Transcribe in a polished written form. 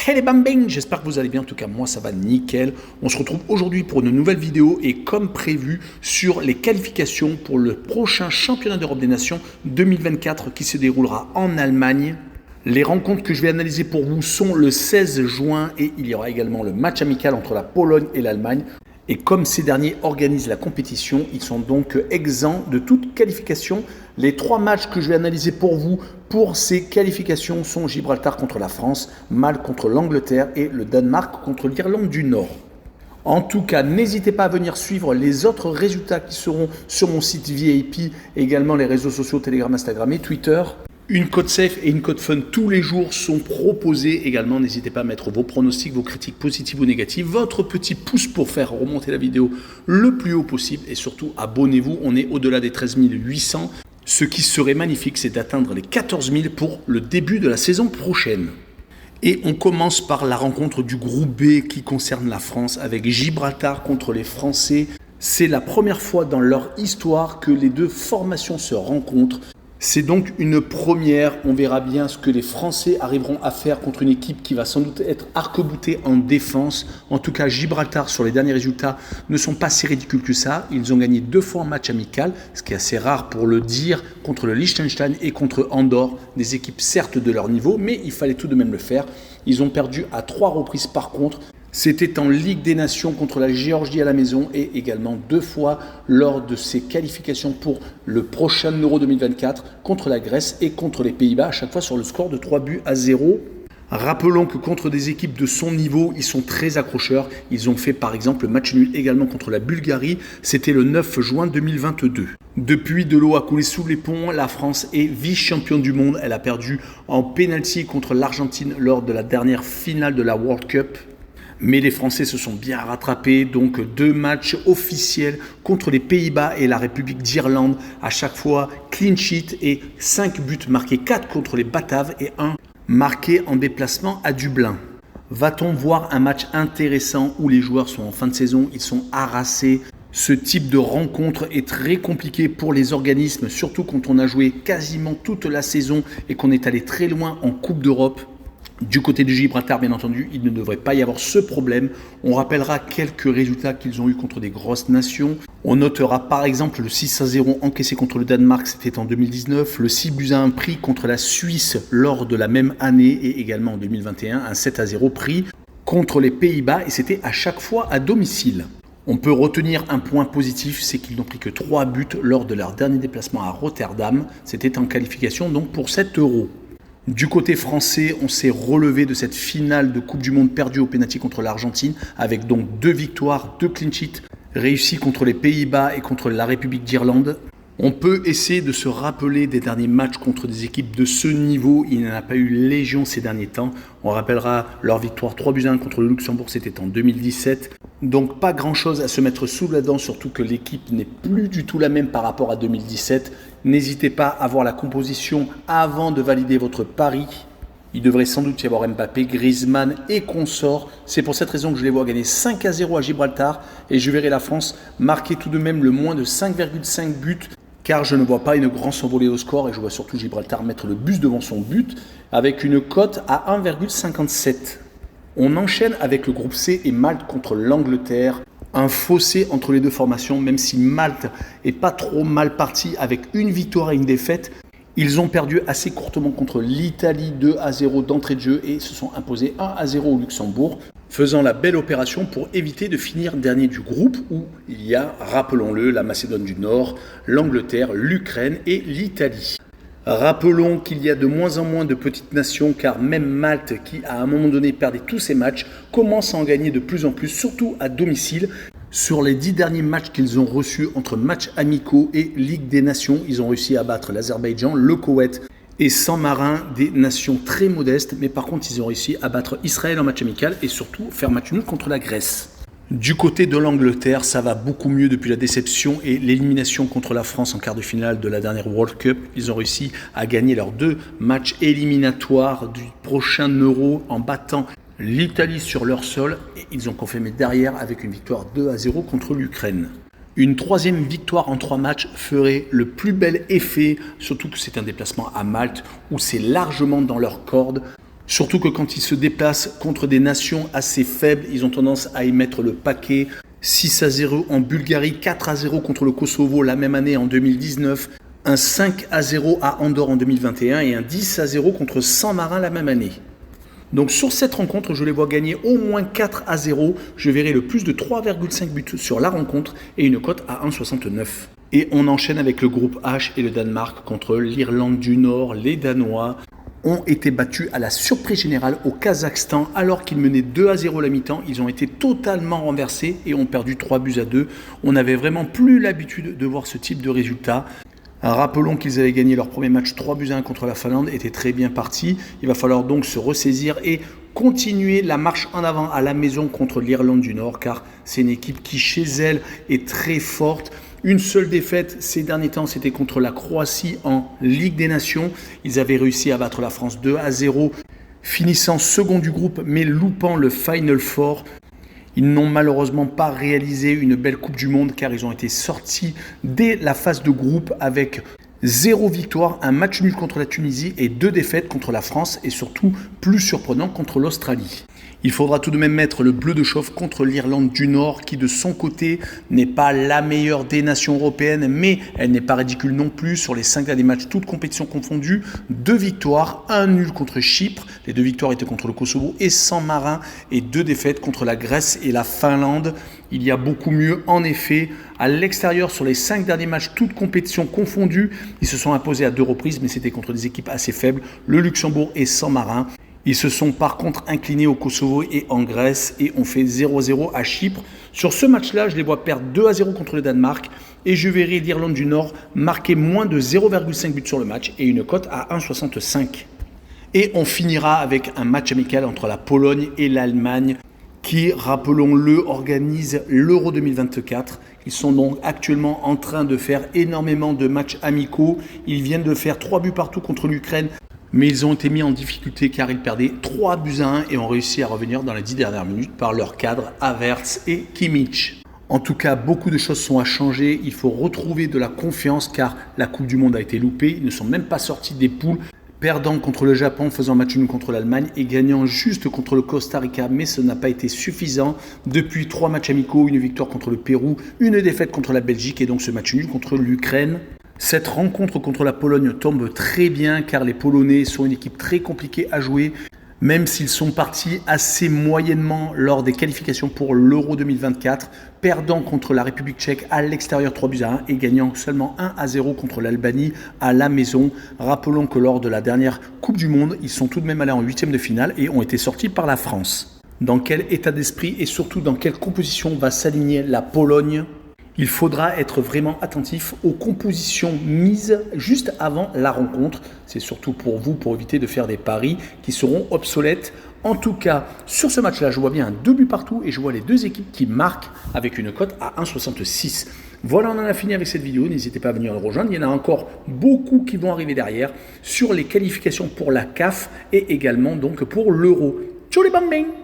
Hey les bambing, j'espère que vous allez bien, en tout cas moi ça va nickel. On se retrouve aujourd'hui pour une nouvelle vidéo et comme prévu sur les qualifications pour le prochain championnat d'Europe des Nations 2024 qui se déroulera en Allemagne. Les rencontres que je vais analyser pour vous sont le 16 juin et il y aura également le match amical entre la Pologne et l'Allemagne. Et comme ces derniers organisent la compétition, ils sont donc exempts de toute qualification. Les trois matchs que je vais analyser pour vous pour ces qualifications sont Gibraltar contre la France, Malte contre l'Angleterre et le Danemark contre l'Irlande du Nord. En tout cas, n'hésitez pas à venir suivre les autres résultats qui seront sur mon site VIP, également les réseaux sociaux Telegram, Instagram et Twitter. Une code safe et une code fun tous les jours sont proposés également. N'hésitez pas à mettre vos pronostics, vos critiques positives ou négatives, votre petit pouce pour faire remonter la vidéo le plus haut possible et surtout abonnez-vous. On est au-delà des 13 800. Ce qui serait magnifique, c'est d'atteindre les 14 000 pour le début de la saison prochaine. Et on commence par la rencontre du groupe B qui concerne la France avec Gibraltar contre les Français. C'est la première fois dans leur histoire que les deux formations se rencontrent. C'est donc une première, on verra bien ce que les Français arriveront à faire contre une équipe qui va sans doute être arc-boutée en défense. En tout cas, Gibraltar, sur les derniers résultats, ne sont pas si ridicules que ça. Ils ont gagné 2 fois en match amical, ce qui est assez rare pour le dire, contre le Liechtenstein et contre Andorre, des équipes certes de leur niveau, mais il fallait tout de même le faire. Ils ont perdu à 3 reprises par contre. C'était en Ligue des Nations contre la Géorgie à la maison et également 2 fois lors de ses qualifications pour le prochain Euro 2024 contre la Grèce et contre les Pays-Bas, à chaque fois sur le score de 3-0. Rappelons que contre des équipes de son niveau, ils sont très accrocheurs. Ils ont fait par exemple le match nul également contre la Bulgarie. C'était le 9 juin 2022. Depuis, de l'eau a coulé sous les ponts. La France est vice-championne du monde. Elle a perdu en pénalty contre l'Argentine lors de la dernière finale de la World Cup. Mais les Français se sont bien rattrapés, donc 2 matchs officiels contre les Pays-Bas et la République d'Irlande. À chaque fois, clean sheet et 5 buts marqués, 4 contre les Bataves et 1 marqué en déplacement à Dublin. Va-t-on voir un match intéressant où les joueurs sont en fin de saison, ils sont harassés? Ce type de rencontre est très compliqué pour les organismes, surtout quand on a joué quasiment toute la saison et qu'on est allé très loin en Coupe d'Europe. Du côté du Gibraltar, bien entendu, il ne devrait pas y avoir ce problème. On rappellera quelques résultats qu'ils ont eu contre des grosses nations. On notera par exemple le 6-0 encaissé contre le Danemark, c'était en 2019. Le 6-1 pris contre la Suisse lors de la même année et également en 2021. Un 7-0 pris contre les Pays-Bas et c'était à chaque fois à domicile. On peut retenir un point positif, c'est qu'ils n'ont pris que 3 buts lors de leur dernier déplacement à Rotterdam. C'était en qualification donc pour cet Euro. Du côté français, on s'est relevé de cette finale de Coupe du Monde perdue au pénalty contre l'Argentine avec donc 2 victoires, 2 clean sheets réussis contre les Pays-Bas et contre la République d'Irlande. On peut essayer de se rappeler des derniers matchs contre des équipes de ce niveau. Il n'y en a pas eu légion ces derniers temps. On rappellera leur victoire 3-1 contre le Luxembourg, c'était en 2017. Donc pas grand-chose à se mettre sous la dent, surtout que l'équipe n'est plus du tout la même par rapport à 2017. N'hésitez pas à voir la composition avant de valider votre pari. Il devrait sans doute y avoir Mbappé, Griezmann et consorts. C'est pour cette raison que je les vois gagner 5-0 à Gibraltar et je verrai la France marquer tout de même le moins de 5,5 buts car je ne vois pas une grande s'envolée au score et je vois surtout Gibraltar mettre le bus devant son but avec une cote à 1,57. On enchaîne avec le groupe C et Malte contre l'Angleterre. Un fossé entre les deux formations, même si Malte est pas trop mal parti avec une victoire et une défaite. Ils ont perdu assez courtement contre l'Italie 2-0 d'entrée de jeu et se sont imposés 1-0 au Luxembourg, faisant la belle opération pour éviter de finir dernier du groupe où il y a, rappelons-le, la Macédoine du Nord, l'Angleterre, l'Ukraine et l'Italie. Rappelons qu'il y a de moins en moins de petites nations car même Malte, qui à un moment donné perdait tous ses matchs, commence à en gagner de plus en plus, surtout à domicile. Sur les 10 derniers matchs qu'ils ont reçus entre matchs amicaux et Ligue des Nations, ils ont réussi à battre l'Azerbaïdjan, le Koweït et San Marin, des nations très modestes. Mais par contre, ils ont réussi à battre Israël en match amical et surtout faire match nul contre la Grèce. Du côté de l'Angleterre, ça va beaucoup mieux depuis la déception et l'élimination contre la France en quart de finale de la dernière World Cup. Ils ont réussi à gagner leurs 2 matchs éliminatoires du prochain Euro en battant l'Italie sur leur sol et ils ont confirmé derrière avec une victoire 2-0 contre l'Ukraine. Une 3e victoire en 3 matchs ferait le plus bel effet, surtout que c'est un déplacement à Malte où c'est largement dans leur corde. Surtout que quand ils se déplacent contre des nations assez faibles, ils ont tendance à y mettre le paquet. 6-0 en Bulgarie, 4-0 contre le Kosovo la même année en 2019, un 5-0 à Andorre en 2021 et un 10-0 contre San Marin la même année. Donc sur cette rencontre, je les vois gagner au moins 4-0. Je verrai le plus de 3,5 buts sur la rencontre et une cote à 1,69. Et on enchaîne avec le groupe H et le Danemark contre l'Irlande du Nord. Les Danois ont été battus à la surprise générale au Kazakhstan alors qu'ils menaient 2-0 à la mi-temps. Ils ont été totalement renversés et ont perdu 3-2. On n'avait vraiment plus l'habitude de voir ce type de résultat. Rappelons qu'ils avaient gagné leur premier match 3-1 contre la Finlande, était très bien parti. Il va falloir donc se ressaisir et continuer la marche en avant à la maison contre l'Irlande du Nord, car c'est une équipe qui chez elle est très forte. Une seule défaite ces derniers temps, c'était contre la Croatie en Ligue des Nations. Ils avaient réussi à battre la France 2-0, finissant second du groupe mais loupant le Final Four. Ils n'ont malheureusement pas réalisé une belle Coupe du Monde car ils ont été sortis dès la phase de groupe avec 0 victoire, un match nul contre la Tunisie et 2 défaites contre la France et surtout plus surprenant contre l'Australie. Il faudra tout de même mettre le bleu de chauffe contre l'Irlande du Nord qui de son côté n'est pas la meilleure des nations européennes mais elle n'est pas ridicule non plus sur les 5 derniers matchs, toutes compétitions confondues. 2 victoires, 1 nul contre Chypre, les 2 victoires étaient contre le Kosovo et San Marin et 2 défaites contre la Grèce et la Finlande. Il y a beaucoup mieux en effet. À l'extérieur, sur les 5 derniers matchs, toutes compétitions confondues, ils se sont imposés à 2 reprises mais c'était contre des équipes assez faibles, le Luxembourg et San Marin. Ils se sont par contre inclinés au Kosovo et en Grèce et ont fait 0-0 à Chypre. Sur ce match-là, je les vois perdre 2-0 contre le Danemark et je verrai l'Irlande du Nord marquer moins de 0,5 buts sur le match et une cote à 1,65. Et on finira avec un match amical entre la Pologne et l'Allemagne qui, rappelons-le, organise l'Euro 2024. Ils sont donc actuellement en train de faire énormément de matchs amicaux. Ils viennent de faire 3 buts partout contre l'Ukraine. Mais ils ont été mis en difficulté car ils perdaient 3-1 et ont réussi à revenir dans les 10 dernières minutes par leurs cadres Havertz et Kimmich. En tout cas, beaucoup de choses sont à changer. Il faut retrouver de la confiance car la Coupe du Monde a été loupée. Ils ne sont même pas sortis des poules, perdant contre le Japon, faisant match nul contre l'Allemagne et gagnant juste contre le Costa Rica. Mais ce n'a pas été suffisant. Depuis 3 matchs amicaux, une victoire contre le Pérou, une défaite contre la Belgique et donc ce match nul contre l'Ukraine. Cette rencontre contre la Pologne tombe très bien car les Polonais sont une équipe très compliquée à jouer, même s'ils sont partis assez moyennement lors des qualifications pour l'Euro 2024, perdant contre la République tchèque à l'extérieur 3-1 et gagnant seulement 1-0 contre l'Albanie à la maison. Rappelons que lors de la dernière Coupe du Monde, ils sont tout de même allés en 8e de finale et ont été sortis par la France. Dans quel état d'esprit et surtout dans quelle composition va s'aligner la Pologne ? Il faudra être vraiment attentif aux compositions mises juste avant la rencontre. C'est surtout pour vous, pour éviter de faire des paris qui seront obsolètes. En tout cas, sur ce match-là, je vois bien un 2 buts partout et je vois les 2 équipes qui marquent avec une cote à 1,66. Voilà, on en a fini avec cette vidéo. N'hésitez pas à venir le rejoindre. Il y en a encore beaucoup qui vont arriver derrière sur les qualifications pour la CAF et également donc pour l'Euro. Ciao les bambins!